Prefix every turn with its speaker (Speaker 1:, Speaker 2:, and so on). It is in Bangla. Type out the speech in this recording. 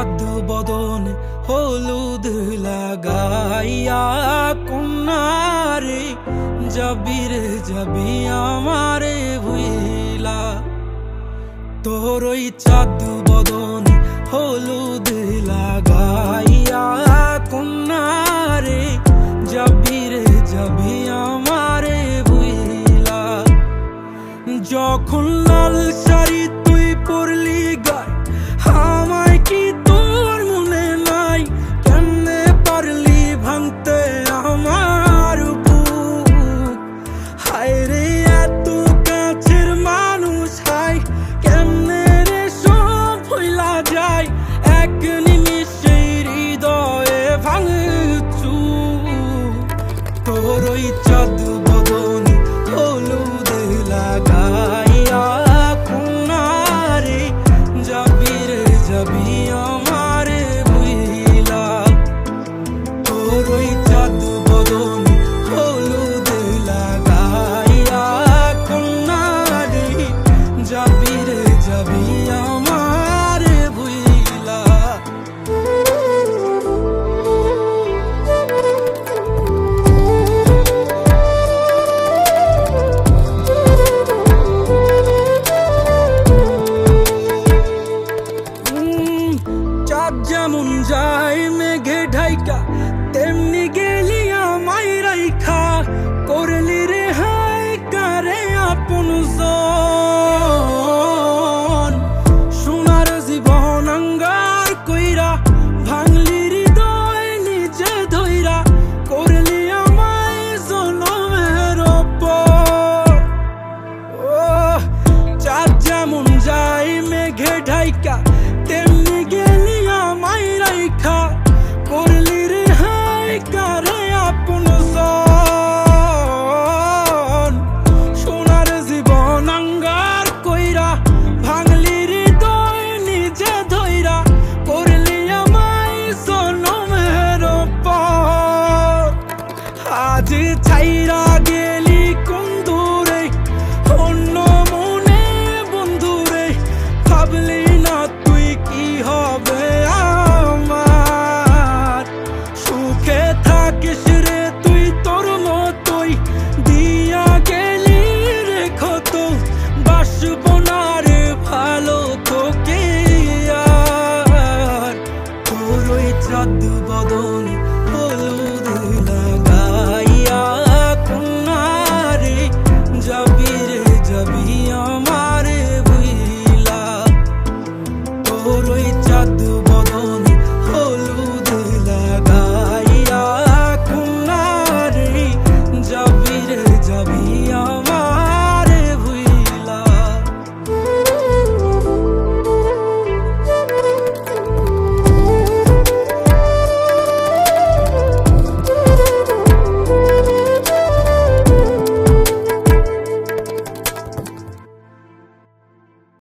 Speaker 1: চাঁদ বদন হলুদ লাগাইয়া কন্যারে যাবি রে যাবি আমারে ভুইলা। তোর ওই চাঁদ বদন হলুদ লাগাইয়া কন্যারে যাবি রে যাবি আমারে ভুইলা। যখন লাল শাড়ি তুই পরলি গায় আমায় কি তোর মনে নাই? কেমনে পারলি ভাঙতে আমার বুক? হায় রে এত কাছের মানুষ, হায় কেমনে রে সব ভুইলা যায় এক নিমিষে হৃদয়ে ভাঙচু। তোর ওই চাঁদ বদন হলুদ লাগাইয়া কন্যারে যাবি রে যাবি আমারে ভুইলা। তোর ওই চাঁদ বদন হলুদ লাগাইয়া কন্যারে যাবি রে যাবি আমারে ভুইলা। চাঁদ যেমন যায় মেঘে ঢাইকা তেমনি গেলি আমায় রাইখা, করলি রে হায় কারে আপন জন। সোনার জীবন আঙ্গার কইরা ভাঙলি হৃদয় নিজে ধইরা, করলি আমায় জনমের উপর। ও চাঁদ যেমন যায় মেঘে ঢাইকা তেমনি গেলি আমায় রাইখা, করলি রে হায় কারে আপন জন। সোনার জীবন আঙ্গার কইরা ভাঙলি হৃদয় নিজে ধইরা, করলি আমায় জনমের উপর। আজ ছাইরা গেলি কোন দূরে অন্য মনে বন্ধুরে, ভাবলি না তুই কি হবে আমার? সুখে থাকিস রে তুই তোর মতোই, দিয়া গেলি রে ক্ষত, বাসব না রে ভালো তোকে আর। তোর ওই চাঁদ বদন